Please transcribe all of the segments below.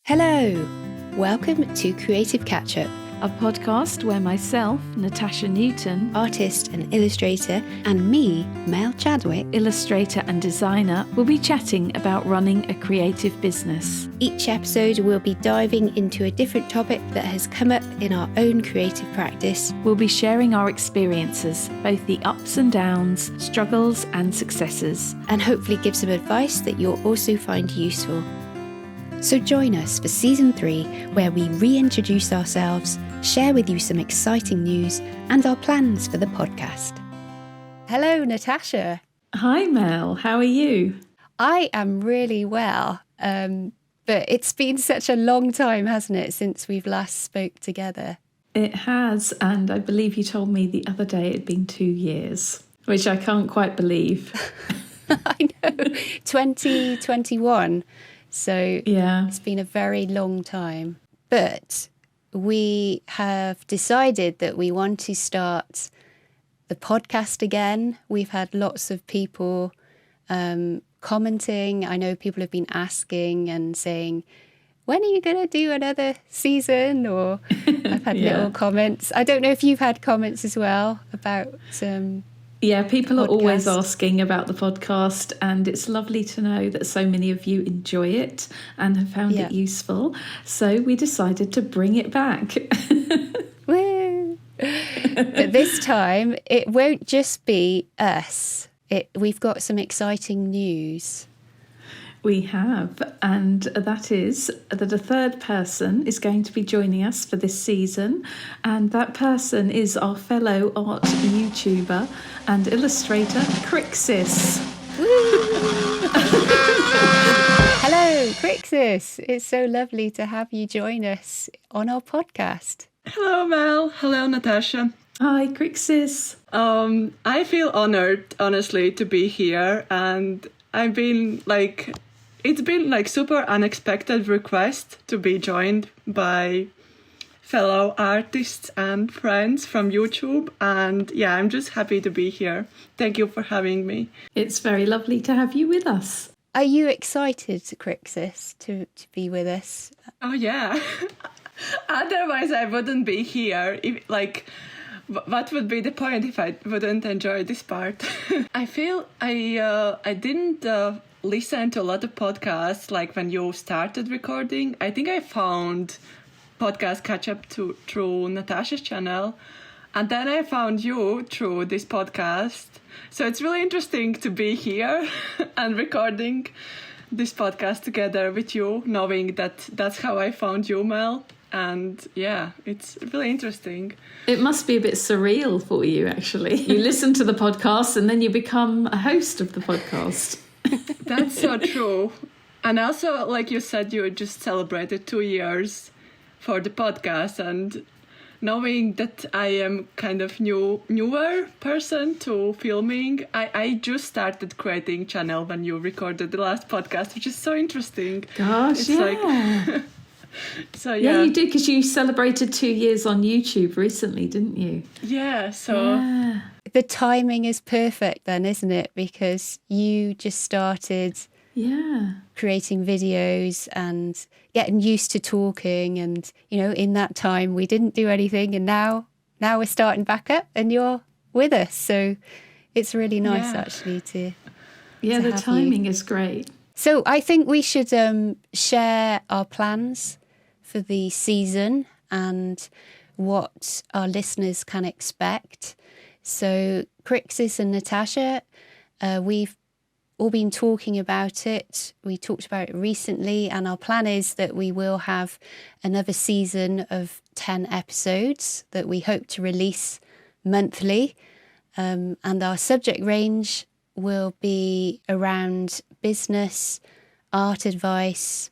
Hello! Welcome to Creative Catch-Up, a podcast where myself, Natasha Newton, artist and illustrator, and me, Mel Chadwick, illustrator and designer, will be chatting about running a creative business. Each episode we'll be diving into a different topic that has come up in our own creative practice. We'll be sharing our experiences, both the ups and downs, struggles and successes, and hopefully give some advice that you'll also find useful. So join us for Season 3, where we reintroduce ourselves, share with you some exciting news, and our plans for the podcast. Hello, Natasha. Hi, Mel. How are you? I am really well, but it's been such a long time, hasn't it, since we've last spoke together? It has, and I believe you told me the other day it'd been 2 years, which I can't quite believe. I know, 2021. So yeah, it's been a very long time. But we have decided that we want to start the podcast again. We've had lots of people commenting. I know people have been asking and saying, when are you going to do another season? Or I've had little comments. I don't know if you've had comments as well about yeah, people are always asking about the podcast, and it's lovely to know that so many of you enjoy it and have found it useful. So we decided to bring it back. Woo! But this time, it won't just be us. We've got some exciting news. We have, and that is that a third person is going to be joining us for this season, and that person is our fellow art YouTuber and illustrator, Prixis. Hello, Prixis. It's so lovely to have you join us on our podcast. Hello, Mel. Hello, Natasha. Hi, Prixis. I feel honored, honestly, to be here, and it's been super unexpected request to be joined by fellow artists and friends from YouTube. And yeah, I'm just happy to be here. Thank you for having me. It's very lovely to have you with us. Are you excited, Prixis, to be with us? Oh, yeah. Otherwise, I wouldn't be here. What would be the point if I wouldn't enjoy this part? I feel I didn't listen to a lot of podcasts like when you started recording. I think I found podcast catch-up through Natasha's channel, and then I found you through this podcast. So it's really interesting to be here and recording this podcast together with you, knowing that that's how I found you, Mel. And yeah, it's really interesting. It must be a bit surreal for you, actually. You listen to the podcast and then you become a host of the podcast. That's so true. And also, like you said, you just celebrated 2 years for the podcast, and knowing that I am kind of newer person to filming, I just started creating channel when you recorded the last podcast, which is so interesting. Gosh, it's So yeah, you did, because you celebrated 2 years on YouTube recently, didn't you? Yeah, so the timing is perfect then, isn't it? Because you just started creating videos and getting used to talking, and in that time we didn't do anything, and now we're starting back up and you're with us. So it's really nice actually to the timing is great. So I think we should share our plans for the season and what our listeners can expect. So Prixis and Natasha, we've all been talking about it. We talked about it recently, and our plan is that we will have another season of 10 episodes that we hope to release monthly. And our subject range will be around business, art advice,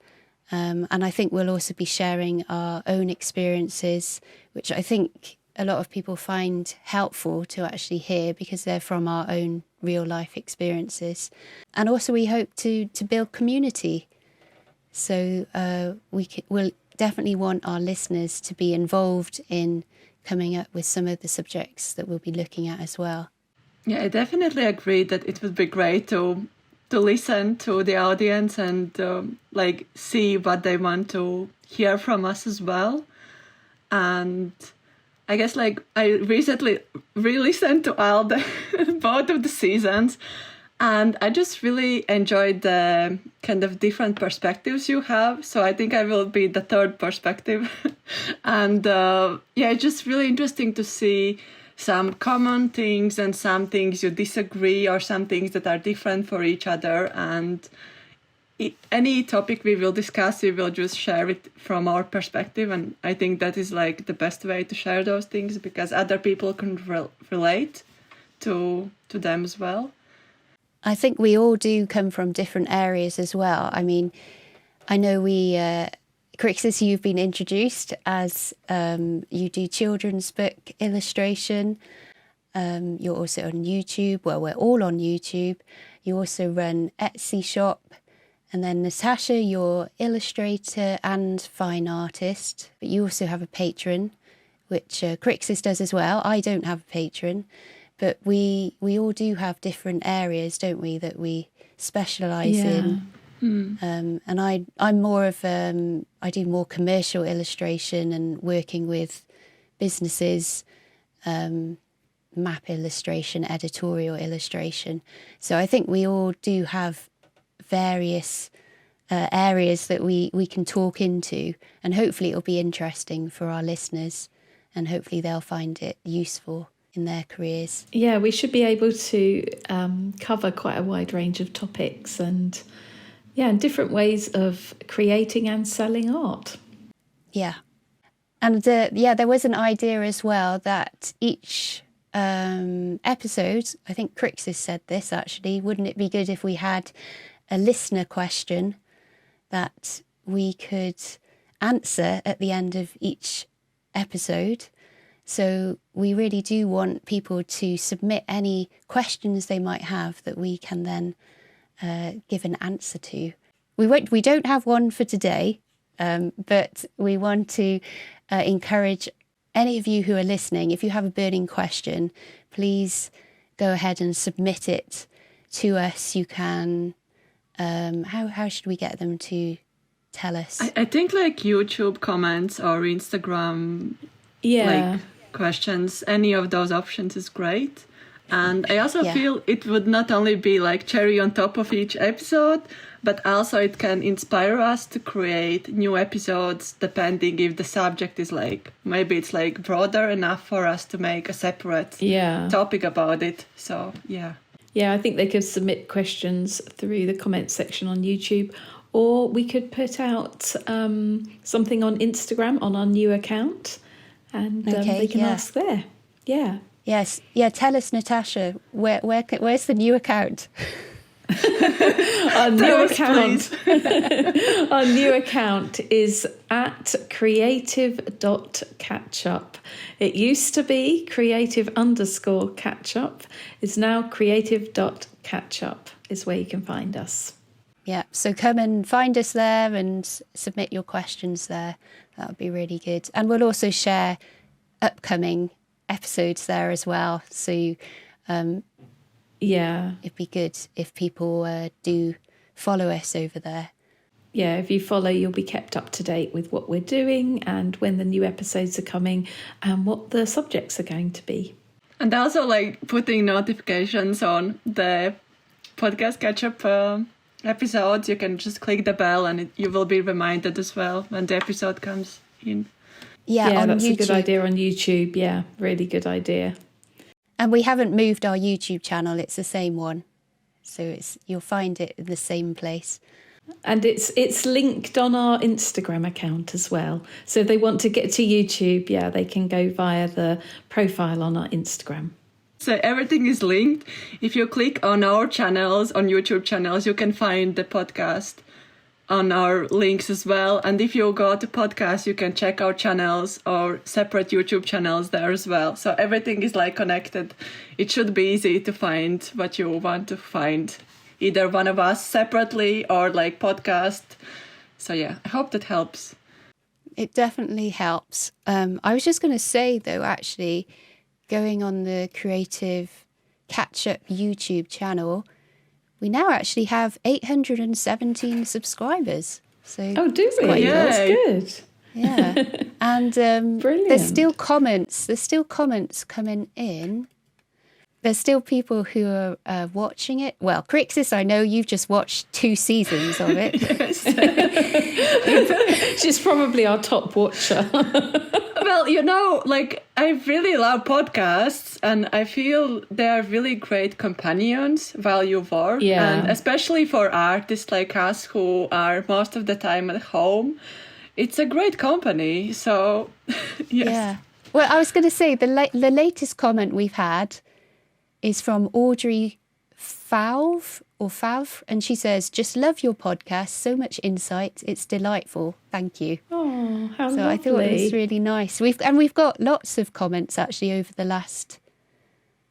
and I think we'll also be sharing our own experiences, which I think a lot of people find helpful to actually hear because they're from our own real life experiences. And also we hope to build community. So we'll definitely want our listeners to be involved in coming up with some of the subjects that we'll be looking at as well. Yeah, I definitely agree that it would be great to to listen to the audience and like see what they want to hear from us as well. And I guess like I recently re-listened to all the both of the seasons, and I just really enjoyed the kind of different perspectives you have. So I think I will be the third perspective. And yeah, it's just really interesting to see some common things and some things you disagree, or some things that are different for each other. And any topic we will discuss, we will just share it from our perspective. And I think that is like the best way to share those things, because other people can relate to them as well. I think we all do come from different areas as well. I mean, I know Prixis, you've been introduced as you do children's book illustration. You're also on YouTube. Well, we're all on YouTube. You also run Etsy shop. And then Natasha, you're illustrator and fine artist. But you also have a patron, which Prixis does as well. I don't have a patron. But we all do have different areas, don't we, that we specialise in. And I'm more of I do more commercial illustration and working with businesses, map illustration, editorial illustration. So I think we all do have various areas that we can talk into, and hopefully it'll be interesting for our listeners, and hopefully they'll find it useful in their careers. Yeah, we should be able to cover quite a wide range of topics and different ways of creating and selling art. Yeah. And there was an idea as well that each episode, I think Prixis said this actually, wouldn't it be good if we had a listener question that we could answer at the end of each episode? So we really do want people to submit any questions they might have that we can then give an answer to. We don't have one for today, but we want to encourage any of you who are listening, if you have a burning question, please go ahead and submit it to us. You can, how should we get them to tell us? I think like YouTube comments or Instagram like questions, any of those options is great. And I also feel it would not only be like cherry on top of each episode, but also it can inspire us to create new episodes, depending if the subject is like, maybe it's like broader enough for us to make a separate topic about it. So, yeah. Yeah, I think they could submit questions through the comment section on YouTube, or we could put out something on Instagram on our new account, and they can ask there. Yeah. Yes. Yeah. Tell us, Natasha, where's the new account? Our new account is at creative.catchup. It used to be creative_catchup. It's now creative.catchup is where you can find us. Yeah, so come and find us there and submit your questions there. That would be really good. And we'll also share upcoming episodes there as well. So it'd be good if people do follow us over there. Yeah, if you follow, you'll be kept up to date with what we're doing and when the new episodes are coming and what the subjects are going to be. And also like putting notifications on the podcast catch-up episodes. You can just click the bell and you will be reminded as well when the episode comes in. Yeah, on that's YouTube. A good idea on YouTube. Yeah, really good idea. And we haven't moved our YouTube channel. It's the same one. So you'll find it in the same place. And it's linked on our Instagram account as well. So if they want to get to YouTube, they can go via the profile on our Instagram. So everything is linked. If you click on our channels, on YouTube channels, you can find the podcast on our links as well. And if you go to podcast, you can check our channels or separate YouTube channels there as well. So everything is like connected. It should be easy to find what you want to find. Either one of us separately or like podcast. So yeah, I hope that helps. It definitely helps. I was just going to say though, actually, going on the Creative Catch-Up YouTube channel, we now actually have 817 subscribers. So Oh, do we? Yay. That's good. yeah. And Brilliant. there's still comments coming in. There's still people who are watching it. Well, Prixis, I know you've just watched 2 seasons of it. She's probably our top watcher. Well, you know, like, I really love podcasts, and I feel they are really great companions while you work. Yeah. And especially for artists like us who are most of the time at home, it's a great company. So, yes. Yeah. Well, I was going to say the latest comment we've had is from Audrey Favre, and she says, "Just love your podcast. So much insight. It's delightful. Thank you." Oh, how So lovely. I thought it was really nice. We've got lots of comments actually over the last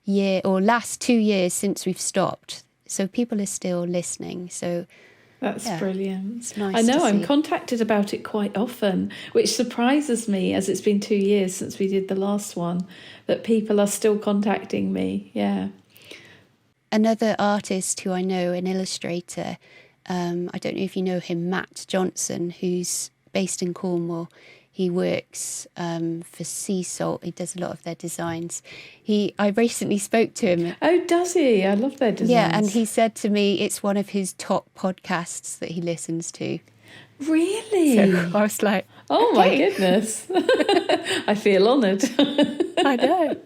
year or last 2 years since we've stopped. So people are still listening. So That's brilliant. it's nice I know, to I'm see. contacted about it quite often, which surprises me as it's been 2 years since we did the last one, that people are still contacting me. Yeah. Another artist who I know, an illustrator, I don't know if you know him, Matt Johnson, who's based in Cornwall. He works for Sea Salt. He does a lot of their designs. I recently spoke to him. Oh, does he? I love their designs. Yeah, and he said to me it's one of his top podcasts that he listens to. Really? So I was like, oh, my okay. goodness. I feel honoured. I know.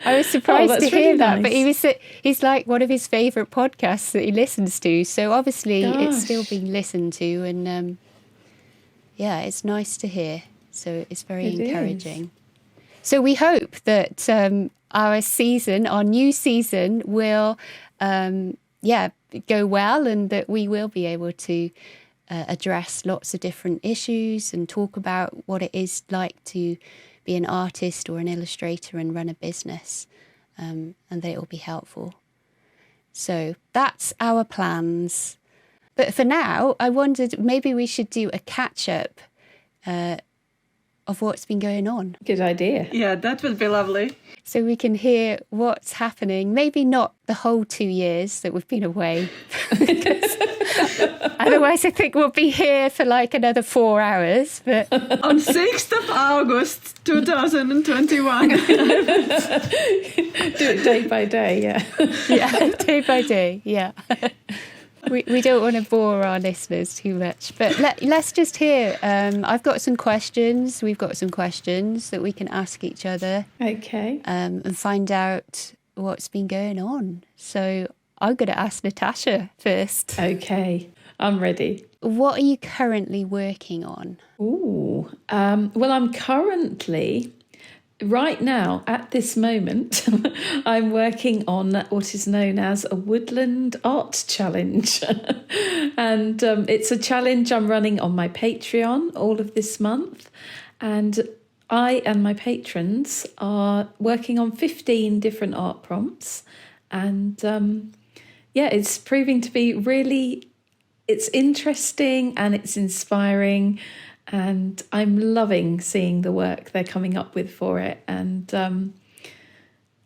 I was surprised that's to hear really that, but nice. he's like one of his favourite podcasts that he listens to. So obviously it's still Gosh. being listened to, and yeah, it's nice to hear. So it's very It is. encouraging. So we hope that our new season will, go well, and that we will be able to address lots of different issues and talk about what it is like to be an artist or an illustrator and run a business, and that it will be helpful. So that's our plans. But for now, I wondered maybe we should do a catch-up of what's been going on. Good idea. Yeah, that would be lovely. So we can hear what's happening. Maybe not the whole 2 years that we've been away. Otherwise, I think we'll be here for like another 4 hours. But On 6th of August 2021. Do it day by day, yeah. yeah, day by day, yeah. We don't want to bore our listeners too much. But let's just hear. I've got some questions. We've got some questions that we can ask each other. Okay. And find out what's been going on. So I'm going to ask Natasha first. Okay. I'm ready. What are you currently working on? Ooh. Well, I'm currently, right now, at this moment, I'm working on what is known as a Woodland Art Challenge. And it's a challenge I'm running on my Patreon all of this month. And I and my patrons are working on 15 different art prompts. And it's proving to be really, it's interesting and it's inspiring. And I'm loving seeing the work they're coming up with for it. And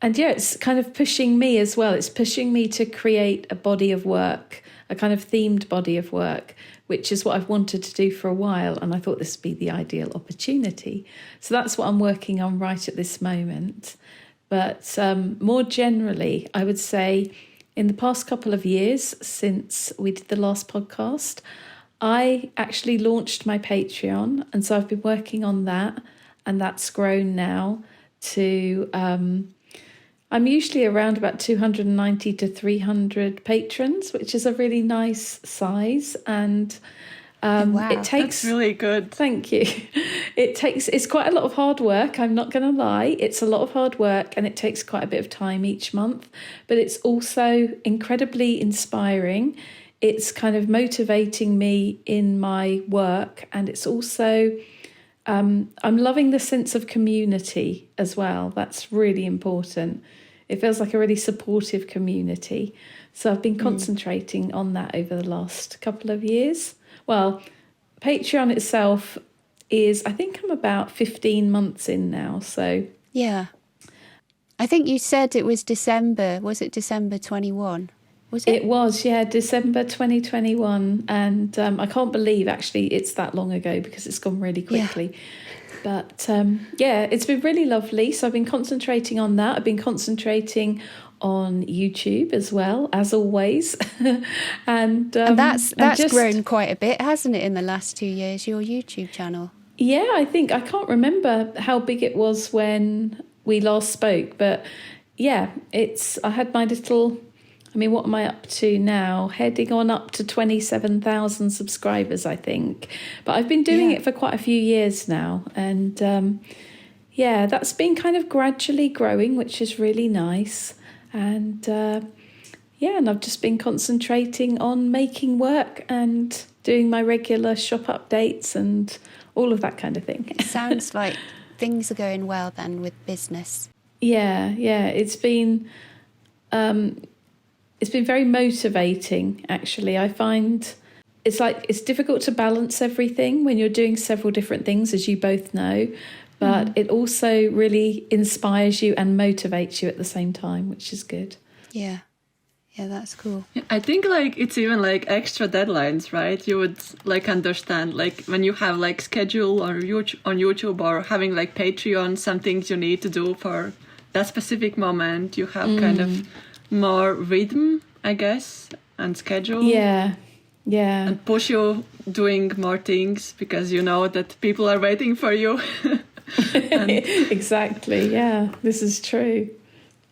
it's kind of pushing me as well. It's pushing me to create a body of work, a kind of themed body of work, which is what I've wanted to do for a while. And I thought this would be the ideal opportunity. So that's what I'm working on right at this moment. But more generally, I would say in the past couple of years since we did the last podcast, I actually launched my Patreon, and so I've been working on that, and that's grown now to, I'm usually around about 290 to 300 patrons, which is a really nice size, and Wow, it takes... That's really good. Thank you. It's quite a lot of hard work, I'm not going to lie. It's a lot of hard work, and it takes quite a bit of time each month, but it's also incredibly inspiring. It's kind of motivating me in my work, and it's also, I'm loving the sense of community as well. That's really important. It feels like a really supportive community. So I've been concentrating on that over the last couple of years. Well, Patreon itself is, I think I'm about 15 months in now. So Yeah. I think you said it was December. Was it December 21? Was it? It was, yeah, December 2021. And I can't believe actually it's that long ago because it's gone really quickly. But yeah, it's been really lovely. So I've been concentrating on that. I've been concentrating on YouTube as well, as always. And that's grown quite a bit, hasn't it, in the last 2 years, your YouTube channel? Yeah, I can't remember how big it was when we last spoke, but yeah, I had my little, I mean, what am I up to now? Heading on up to 27,000 subscribers, I think. But I've been doing it for quite a few years now. And yeah, that's been kind of gradually growing, which is really nice. And yeah, and I've just been concentrating on making work and doing my regular shop updates and all of that kind of thing. It sounds like things are going well then with business. Yeah, it's been very motivating, actually. I find it's difficult to balance everything when you're doing several different things, as you both know, but it also really inspires you and motivates you at the same time, which is good. Yeah, that's cool. I think like it's even like extra deadlines, right? You would like understand like when you have like schedule on YouTube or having like Patreon, some things you need to do for that specific moment. You have kind of more rhythm, I guess, and schedule. Yeah. And push you doing more things because you know that people are waiting for you. Exactly. Yeah, this is true.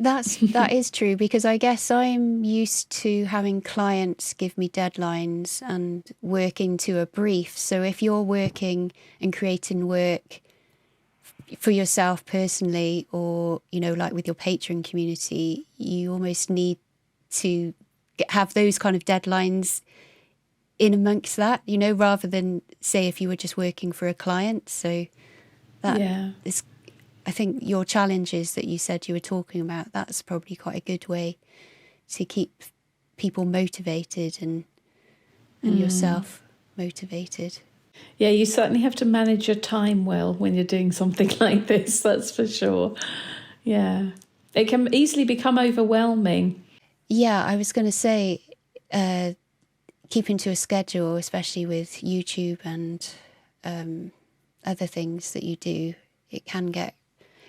That is true, because I guess I'm used to having clients give me deadlines and working to a brief. So if you're working and creating work for yourself personally, or, you know, like with your Patreon community, you almost need to have those kind of deadlines in amongst that, you know, rather than say if you were just working for a client. So that is, I think your challenges that you said you were talking about, that's probably quite a good way to keep people motivated and yourself motivated. Yeah, you certainly have to manage your time well when you're doing something like this, that's for sure. Yeah. It can easily become overwhelming. Yeah, I was going to say, keeping to a schedule, especially with YouTube and other things that you do, it can get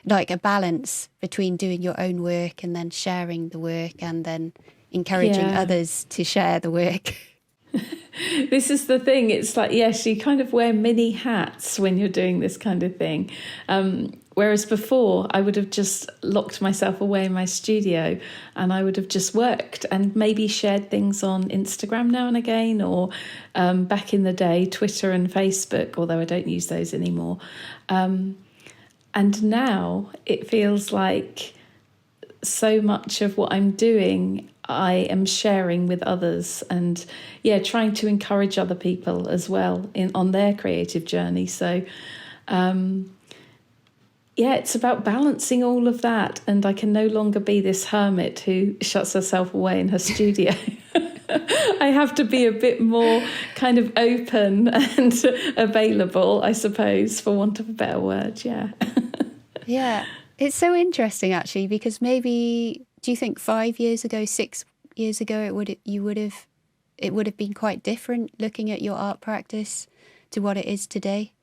like a balance between doing your own work and then sharing the work and then encouraging others to share the work. This is the thing. It's like, yes, you kind of wear many hats when you're doing this kind of thing. Whereas before, I would have just locked myself away in my studio and I would have just worked and maybe shared things on Instagram now and again, or back in the day, Twitter and Facebook, although I don't use those anymore. And now it feels like so much of what I'm doing, I am sharing with others and, trying to encourage other people as well on their creative journey. So, it's about balancing all of that. And I can no longer be this hermit who shuts herself away in her studio. I have to be a bit more kind of open and available, I suppose, for want of a better word. Yeah. Yeah. It's so interesting, actually, because maybe, do you think 5 years ago, 6 years ago, it would have been quite different looking at your art practice to what it is today?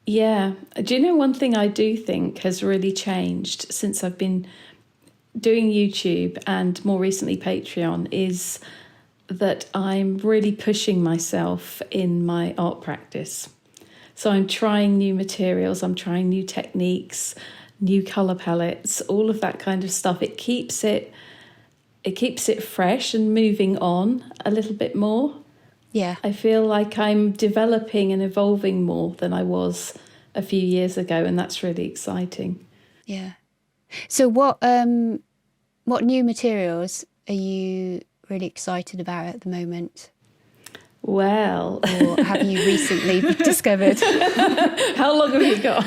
Yeah. Do you know one thing I do think has really changed since I've been doing YouTube and more recently Patreon is that I'm really pushing myself in my art practice. So I'm trying new materials, I'm trying new techniques, new colour palettes, all of that kind of stuff. It keeps it fresh and moving on a little bit more. Yeah. I feel like I'm developing and evolving more than I was a few years ago, and that's really exciting. Yeah. So what new materials are you really excited about at the moment? Well, or have you recently discovered? How long have you got?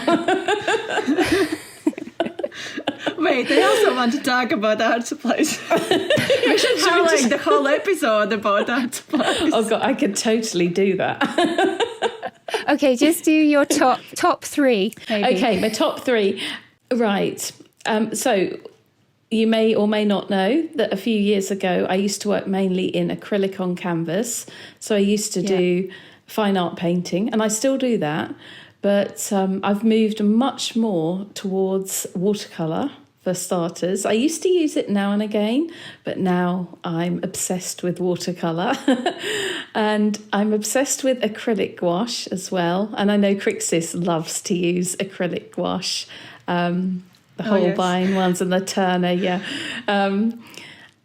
Wait, I also want to talk about art supplies. We should have like the whole episode about art supplies. Oh God, I could totally do that. Okay, just do your top three, maybe. Okay, my top three. Right. So you may or may not know that a few years ago, I used to work mainly in acrylic on canvas. So I used to do fine art painting, and I still do that. But I've moved much more towards watercolour, for starters. I used to use it now and again, but now I'm obsessed with watercolour. And I'm obsessed with acrylic gouache as well. And I know Prixis loves to use acrylic gouache, the Holbein ones and the Turner,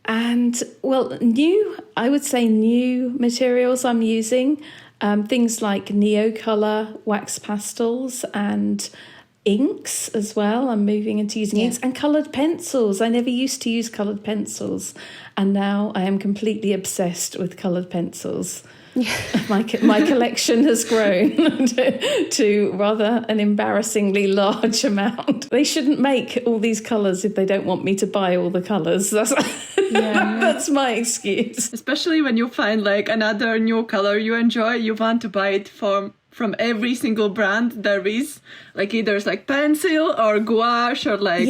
and, well, I would say new materials I'm using, things like Neocolour wax pastels and inks as well. I'm moving into using inks and coloured pencils. I never used to use coloured pencils, and now I am completely obsessed with coloured pencils. My collection has grown to rather an embarrassingly large amount. They shouldn't make all these colours if they don't want me to buy all the colours. That's my excuse. Especially when you find like another new color you enjoy, you want to buy it from every single brand there is, like either it's like pencil or gouache or like,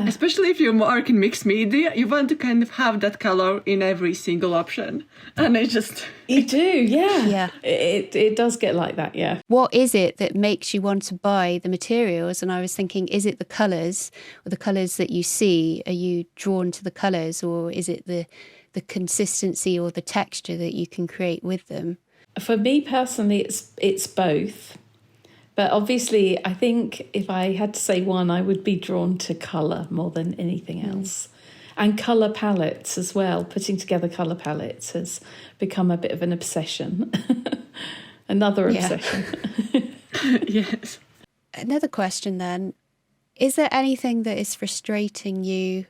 especially if you work in mixed media, you want to kind of have that color in every single option. And it just... You do, yeah. It does get like that, yeah. What is it that makes you want to buy the materials? And I was thinking, is it the colours or the colours that you see? Are you drawn to the colours, or is it the consistency or the texture that you can create with them? For me personally, it's both. But obviously, I think if I had to say one, I would be drawn to colour more than anything else. And colour palettes as well. Putting together colour palettes has become a bit of an obsession. Another obsession. Yes. Another question then. Is there anything that is frustrating you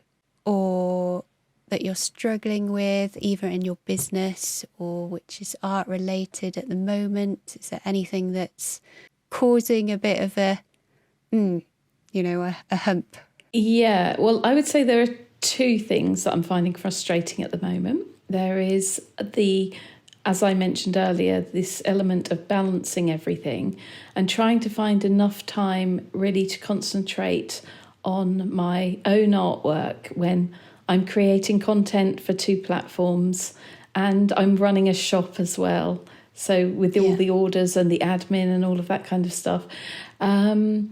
or that you're struggling with, either in your business or which is art related at the moment? Is there anything that's causing a bit of a hump? Yeah, well, I would say there are two things that I'm finding frustrating at the moment. There is as I mentioned earlier, this element of balancing everything and trying to find enough time really to concentrate on my own artwork when I'm creating content for 2 platforms and I'm running a shop as well. So with all the orders and the admin and all of that kind of stuff. Finding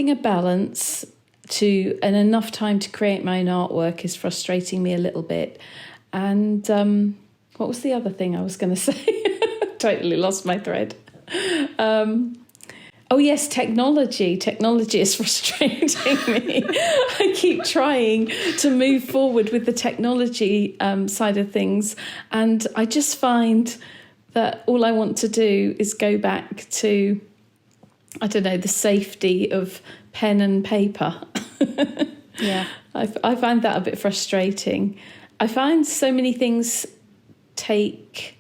a balance and enough time to create my own artwork is frustrating me a little bit. And what was the other thing I was going to say? Totally lost my thread. Oh yes, technology. Technology is frustrating me. I keep trying to move forward with the technology side of things, and I just find that all I want to do is go back to, I don't know, the safety of pen and paper. Yeah. I find that a bit frustrating. I find so many things take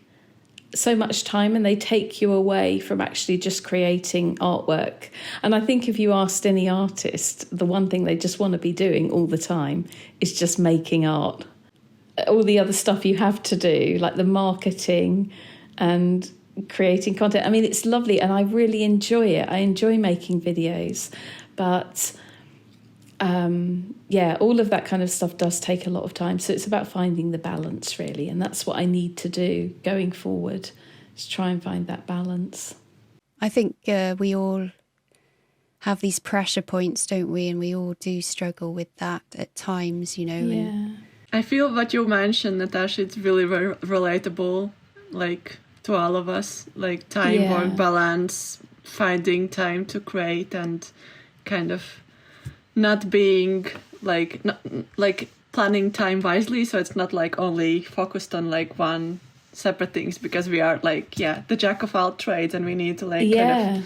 so much time and they take you away from actually just creating artwork. And I think if you asked any artist, the one thing they just want to be doing all the time is just making art. All the other stuff you have to do, like the marketing and creating content, I mean, it's lovely and I really enjoy it. I enjoy making videos, but all of that kind of stuff does take a lot of time. So it's about finding the balance, really. And that's what I need to do going forward, is try and find that balance. I think we all have these pressure points, don't we? And we all do struggle with that at times, Yeah. And I feel what you mentioned, Natasha, it's really very relatable, like to all of us, like time, work balance, finding time to create and kind of not being like planning time wisely, so it's not like only focused on like one separate things, because we are like the jack of all trades and we need to kind of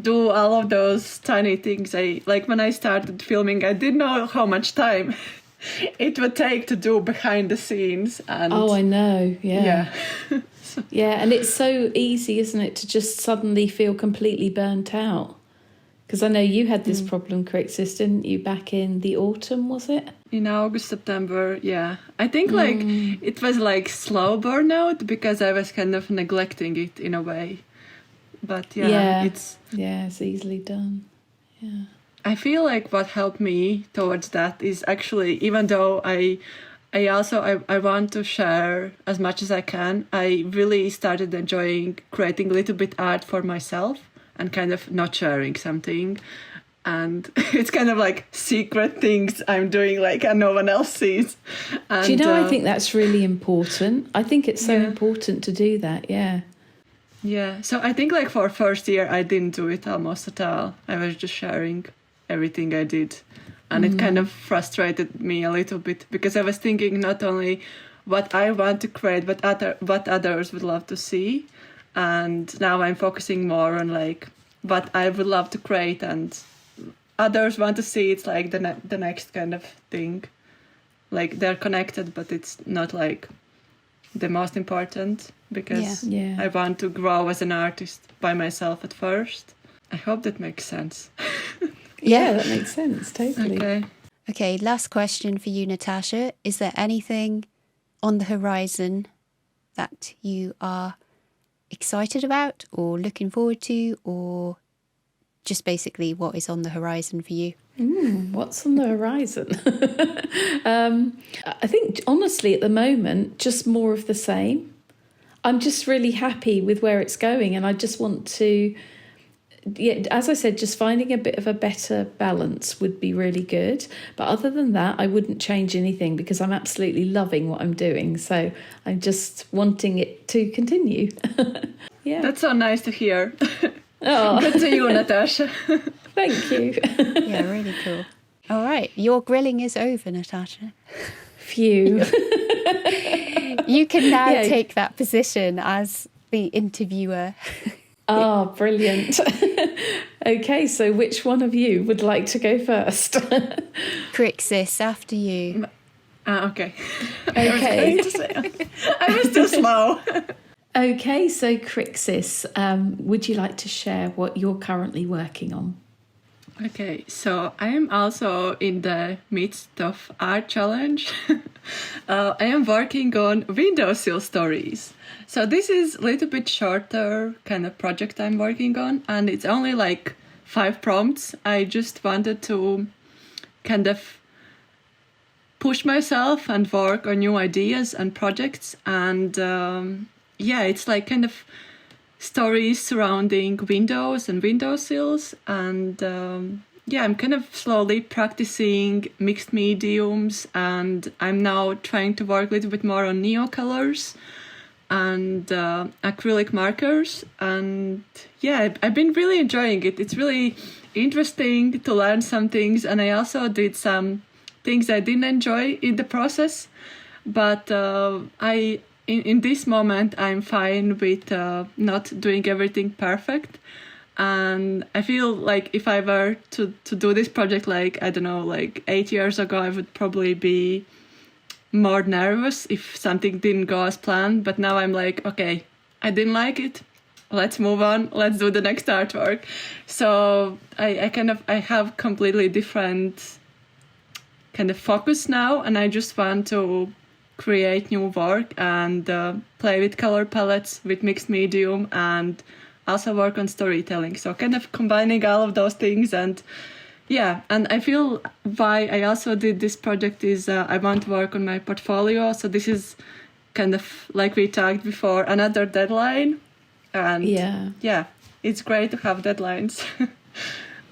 do all of those tiny things. When I started filming, I didn't know how much time it would take to do behind the scenes. And I know, yeah. And it's so easy, isn't it, to just suddenly feel completely burnt out. Because I know you had this problem, Prixis, didn't you, back in the autumn, was it? In August, September, yeah. I think it was like slow burnout because I was kind of neglecting it in a way. But it's it's easily done. Yeah. I feel like what helped me towards that is actually, even though I want to share as much as I can, I really started enjoying creating a little bit art for myself and kind of not sharing something. And it's kind of like secret things I'm doing, like, and no one else sees. And, do you know, I think that's really important. I think it's so important to do that, yeah. Yeah, so I think like for first year, I didn't do it almost at all. I was just sharing everything I did. And it kind of frustrated me a little bit because I was thinking not only what I want to create, but what others would love to see. And now I'm focusing more on like what I would love to create and others want to see. It's like the next kind of thing. Like they're connected, but it's not like the most important because I want to grow as an artist by myself at first. I hope that makes sense. Yeah, that makes sense, totally. Okay, last question for you, Natasha. Is there anything on the horizon that you are excited about or looking forward to, or just basically what is on the horizon for you? What's on the horizon? I think, honestly, at the moment, just more of the same. I'm just really happy with where it's going, and I just want to... Yeah, as I said, just finding a bit of a better balance would be really good. But other than that, I wouldn't change anything because I'm absolutely loving what I'm doing. So I'm just wanting it to continue. Yeah. That's so nice to hear. Oh. Good to you, Natasha. Thank you. Yeah, really cool. All right, your grilling is over, Natasha. Phew. You can now take that position as the interviewer. Oh, brilliant. Okay, so which one of you would like to go first? Prixis, after you. Okay. Okay. I was too slow. Okay, so Prixis, would you like to share what you're currently working on? Okay, so I am also in the midst of art challenge. I am working on windowsill stories. So this is a little bit shorter kind of project I'm working on, and it's only like 5 prompts. I just wanted to kind of push myself and work on new ideas and projects. And it's like kind of stories surrounding windows and windowsills. And I'm kind of slowly practicing mixed mediums, and I'm now trying to work a little bit more on neo colors and acrylic markers. And I've been really enjoying it. It's really interesting to learn some things, and I also did some things I didn't enjoy in the process, but in this moment I'm fine with not doing everything perfect. And I feel like if I were to do this project, like, I don't know, like 8 years ago, I would probably be more nervous if something didn't go as planned. But now I'm like, okay, I didn't like it. Let's move on. Let's do the next artwork. So I have completely different kind of focus now, and I just want to create new work and play with color palettes, with mixed medium, and also work on storytelling. So kind of combining all of those things. And and I feel why I also did this project is I want to work on my portfolio. So this is kind of, like we talked before, another deadline. And it's great to have deadlines.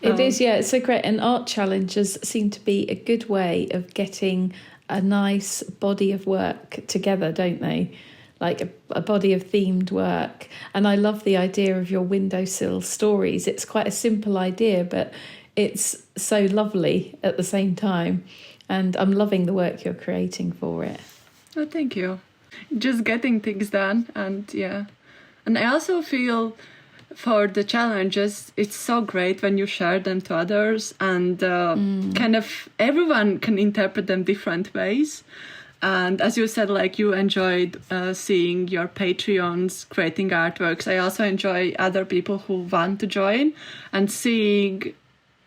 It is, it's so great. And art challenges seem to be a good way of getting a nice body of work together, don't they? Like a body of themed work. And I love the idea of your windowsill stories. It's quite a simple idea, but it's so lovely at the same time. And I'm loving the work you're creating for it. Oh, thank you. Just getting things done. And and I also feel for the challenges, it's so great when you share them to others, and kind of everyone can interpret them different ways. And as you said, like, you enjoyed seeing your Patreons creating artworks. I also enjoy other people who want to join and seeing,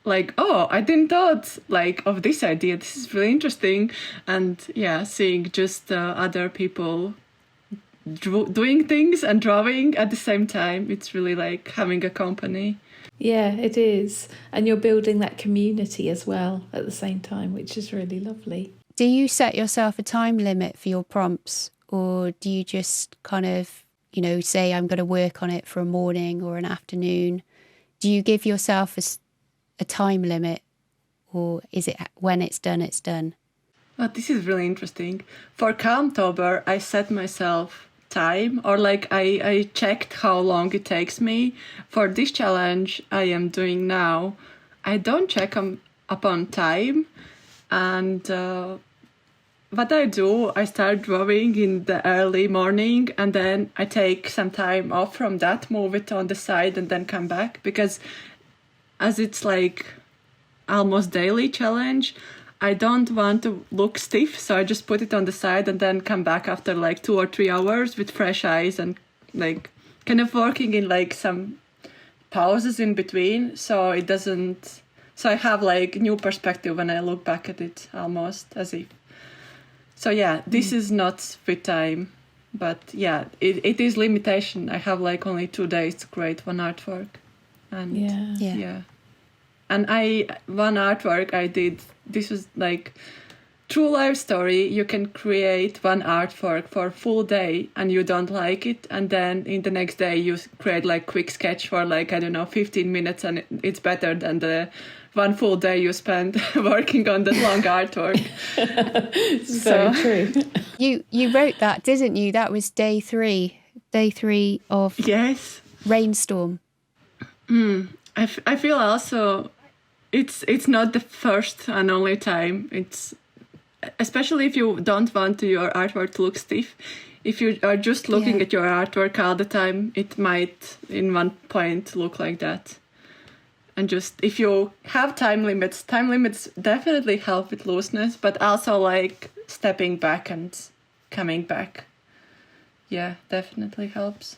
like, oh, I didn't thought like of this idea. This is really interesting. And seeing just other people doing things and drawing at the same time. It's really like having a company. Yeah, it is. And you're building that community as well at the same time, which is really lovely. Do you set yourself a time limit for your prompts, or do you just kind of, say I'm going to work on it for a morning or an afternoon? Do you give yourself a time limit, or is it when it's done, it's done? Well, this is really interesting. For Calmtober, I set myself time, or like I checked how long it takes me. For this challenge I am doing now, I don't check upon time. And what I do, I start drawing in the early morning, and then I take some time off from that, move it on the side, and then come back. Because as it's like almost daily challenge, I don't want to look stiff, so I just put it on the side and then come back after like 2 or 3 hours with fresh eyes and like kind of working in like some pauses in between, so it doesn't. So I have like new perspective when I look back at it, almost as if. So yeah, this is not with time, but yeah, it is limitation. I have like only 2 days to create one artwork, and yeah. And one artwork I did, this was like true life story. You can create one artwork for a full day and you don't like it. And then in the next day you create like quick sketch for like, 15 minutes, and it's better than the one full day you spend working on the long artwork. It's very true. You wrote that, didn't you? That was day three of Yes. Rainstorm. I feel also it's not the first and only time. It's especially if you don't want your artwork to look stiff. If you are just looking at your artwork all the time, it might in one point look like that. And just if you have time limits definitely help with looseness, but also like stepping back and coming back. Yeah, definitely helps.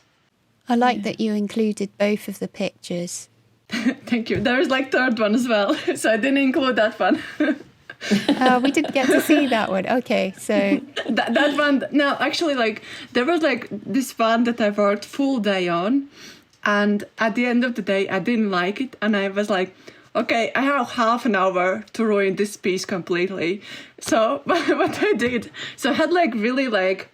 I like that you included both of the pictures. Thank you. There is like third one as well, so I didn't include that one. We didn't get to see that one. Okay, so that one. No, actually, like there was like this one that I worked full day on, and at the end of the day, I didn't like it, and I was like, okay, I have half an hour to ruin this piece completely. So what I did, so I had like really like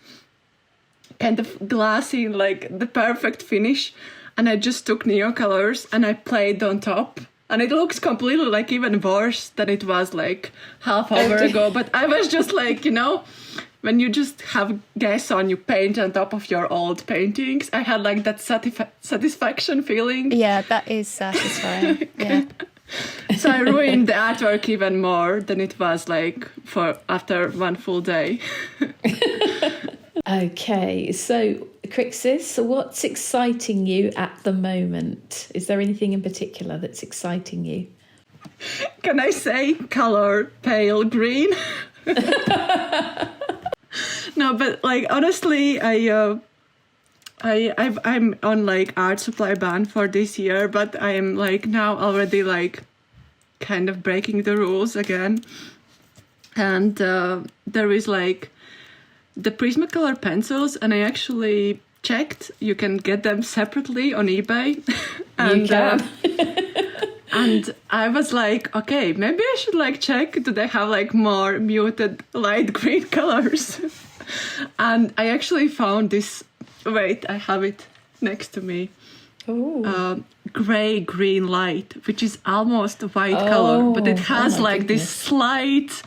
kind of glassy, like the perfect finish. And I just took neon colors and I played on top. And it looks completely like even worse than it was like half hour ago. But I was just like, when you just have gas on, you paint on top of your old paintings. I had like that satisfaction feeling. Yeah, that is satisfying. Yeah. So I ruined the artwork even more than it was like for after one full day. Okay, so Prixis, what's exciting you at the moment? Is there anything in particular that's exciting you? Can I say color pale green? No, but like honestly, I'm on like art supply ban for this year, but I am like now already like kind of breaking the rules again, and there is like the Prismacolor pencils, and I actually checked. You can get them separately on eBay. And, you can. And I was like, okay, maybe I should like check. Do they have like more muted light green colors? And I actually found this. Wait, I have it next to me. Gray green light, which is almost a white color, but it has like this slight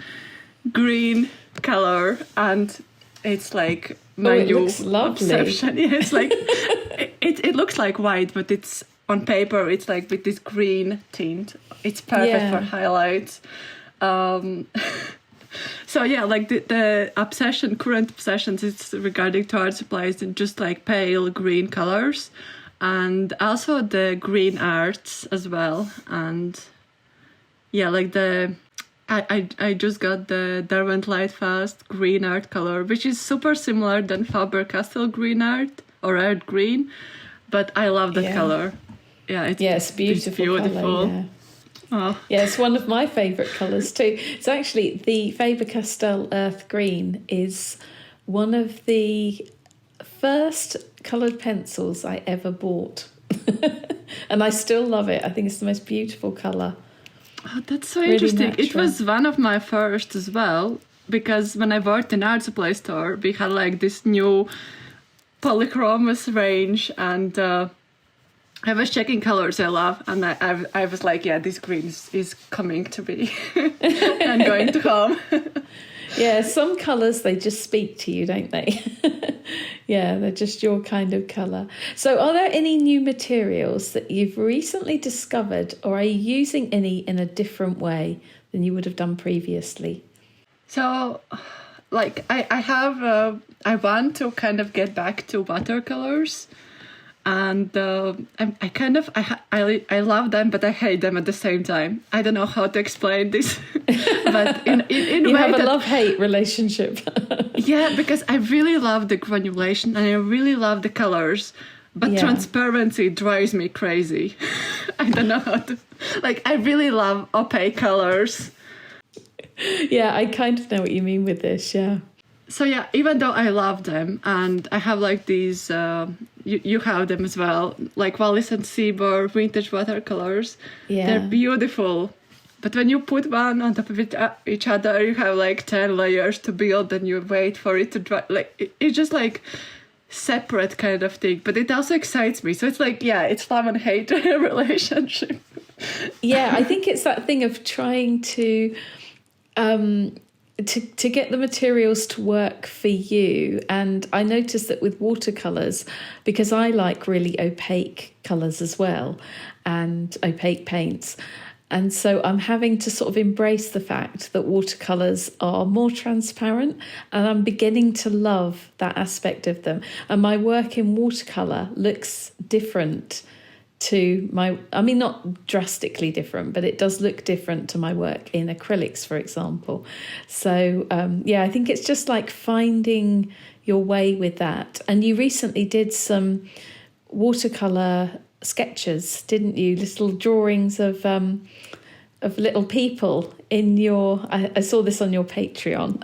green color, and it's like my new obsession. Yeah, it's like it looks like white, but it's on paper. It's like with this green tint. It's perfect for highlights. So yeah, like the current obsessions is regarding to art supplies and just like pale green colors, and also the green arts as well. And yeah, like I just got the Derwent Lightfast green art color, which is super similar than Faber-Castell green art or art green, but I love that color. Yeah, it's beautiful. Colour, yeah. Oh. Yeah, it's one of my favourite colours too. So actually, the Faber-Castell Earth Green is one of the first coloured pencils I ever bought. And I still love it. I think it's the most beautiful colour. Oh, that's so Really interesting. It natural. was one of my first as well, because when I worked in art supply store, we had like this new polychromos range, and I was checking colors I love, and I was like, yeah, this green is coming to me and going to home. Yeah, some colours, they just speak to you, don't they? Yeah, they're just your kind of colour. So are there any new materials that you've recently discovered, or are you using any in a different way than you would have done previously? So, like, I want to kind of get back to watercolors, and I love them, but I hate them at the same time. I don't know how to explain this, but in You way have a that, love-hate relationship. yeah, because I really love the granulation and I really love the colors, but Yeah. transparency drives me crazy. I don't know how to, like, I really love opaque colors. Yeah, I kind of know what you mean with this, yeah. So yeah, even though I love them, and I have like these, you have them as well, like Wallis and Seymour vintage watercolors. Yeah. They're beautiful. But when you put one on top of each other, you have like 10 layers to build, and you wait for it to dry. Like, it's just like separate kind of thing. But it also excites me. So it's like, yeah, it's love and hate relationship. Yeah, I think it's that thing of trying to get the materials to work for you. And I noticed that with watercolours, because I like really opaque colours as well, and opaque paints. And so I'm having to sort of embrace the fact that watercolours are more transparent, and I'm beginning to love that aspect of them. And my work in watercolour looks different to not drastically different, but it does look different to my work in acrylics, for example. So, I think it's just like finding your way with that. And you recently did some watercolour sketches, didn't you? Little drawings of little people in your... I saw this on your Patreon.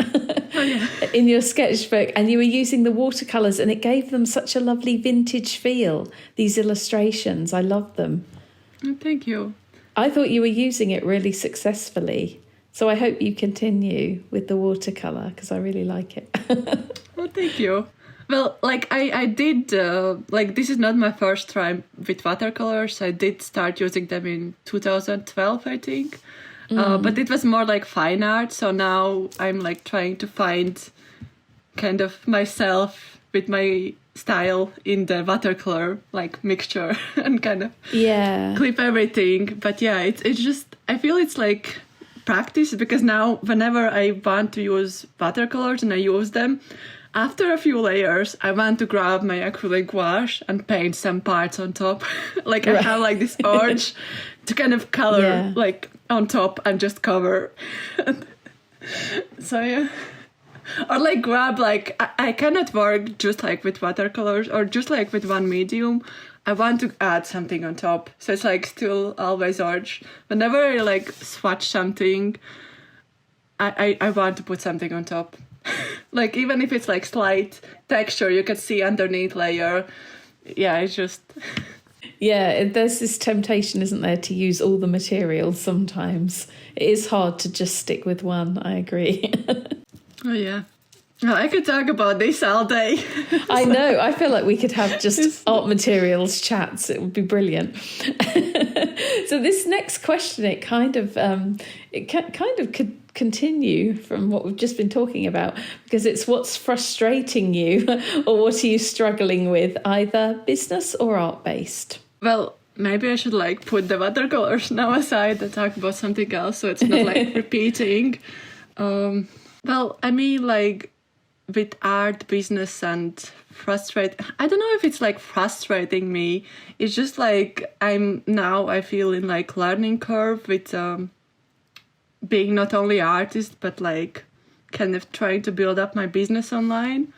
Oh, yeah. In your sketchbook, and you were using the watercolours, and it gave them such a lovely vintage feel, these illustrations. I loved them. Oh, thank you. I thought you were using it really successfully. So I hope you continue with the watercolour, because I really like it. Oh, thank you. Well, like I did, this is not my first time with watercolors. I did start using them in 2012, I think. But it was more like fine art. So now I'm like trying to find kind of myself with my style in the watercolor like mixture and kind of clip everything. But yeah, it's just, I feel it's like practice, because now whenever I want to use watercolors and I use them, after a few layers, I want to grab my acrylic gouache and paint some parts on top. Like, I have like this urge to kind of color like on top and just cover. So yeah. Or like grab, like, I cannot work just like with watercolors or just like with one medium. I want to add something on top. So it's like still always urge. Whenever I like swatch something, I want to put something on top. Like, even if it's like slight texture, you can see underneath layer. Yeah, it's just... Yeah, there's this temptation, isn't there, to use all the materials sometimes. It is hard to just stick with one, I agree. Oh, yeah. Well, I could talk about this all day. I know. I feel like we could have just art materials chats. It would be brilliant. So this next question, it kind of could continue from what we've just been talking about, because it's what's frustrating you or what are you struggling with, either business or art-based? Well, maybe I should like put the watercolors now aside and talk about something else, so it's not like repeating. Well, I mean, like, with art, business, and I don't know if it's like frustrating me. It's just like I feel in like learning curve with being not only artist, but like kind of trying to build up my business online.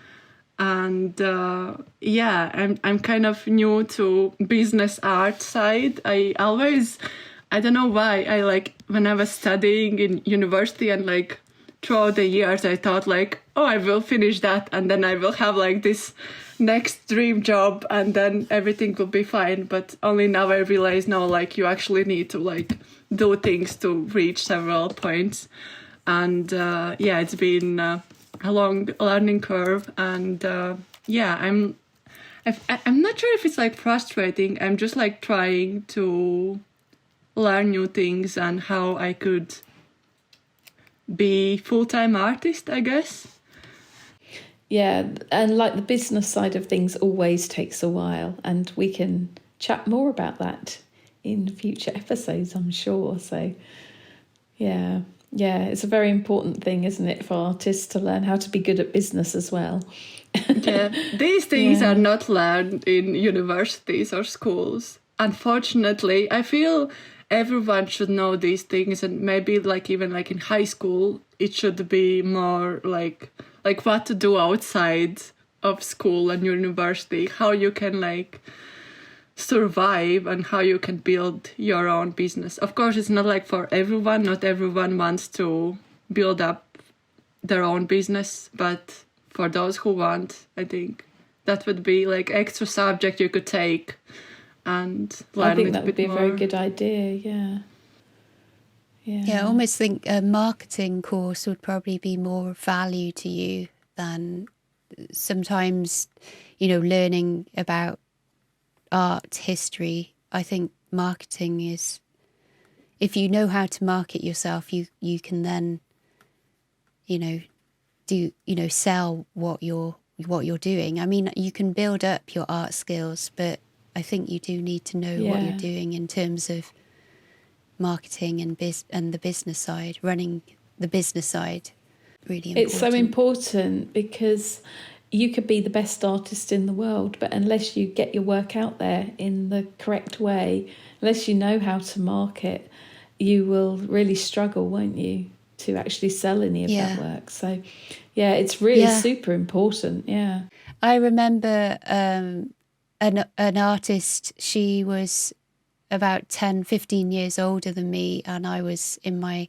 And I'm kind of new to business art side. I don't know why, I like, when I was studying in university and like throughout the years, I thought like, oh, I will finish that and then I will have like this next dream job and then everything will be fine. But only now I realize, no, like you actually need to like do things to reach several points. And it's been a long learning curve. And I'm not sure if it's like frustrating. I'm just like trying to learn new things and how I could be full-time artist, I guess. Yeah, and like the business side of things always takes a while, and we can chat more about that in future episodes, I'm sure. So yeah, it's a very important thing, isn't it, for artists to learn how to be good at business as well. Yeah, these things are not learned in universities or schools. Unfortunately, I feel everyone should know these things, and maybe like even like in high school, it should be more like what to do outside of school and university, how you can like survive and how you can build your own business. Of course, it's not like for everyone. Not everyone wants to build up their own business, but for those who want, I think that would be like extra subject you could take and learn. I think that would be a very good idea. Yeah, I almost think a marketing course would probably be more value to you than sometimes, learning about art history. I think marketing is, if you know how to market yourself, you can then, sell what you're doing. I mean, you can build up your art skills, but I think you do need to know what you're doing in terms of marketing and the business side, running the business side. Really important. It's so important because you could be the best artist in the world, but unless you get your work out there in the correct way, unless you know how to market, you will really struggle, won't you, to actually sell any of that work. So it's really super important. I remember an artist, she was about 10, 15 years older than me, and I was in my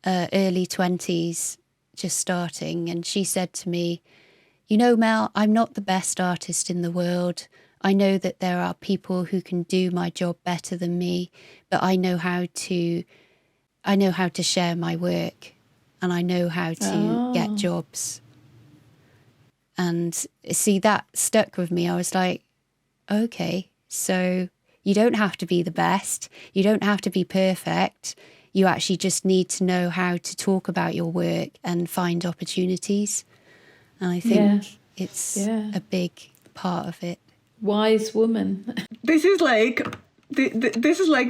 early 20s, just starting, and she said to me, Mel, I'm not the best artist in the world. I know that there are people who can do my job better than me, but I know how to share my work, and I know how to get jobs. And see, that stuck with me. I was like, okay, so you don't have to be the best. You don't have to be perfect. You actually just need to know how to talk about your work and find opportunities. And I think it's a big part of it. Wise woman. This is like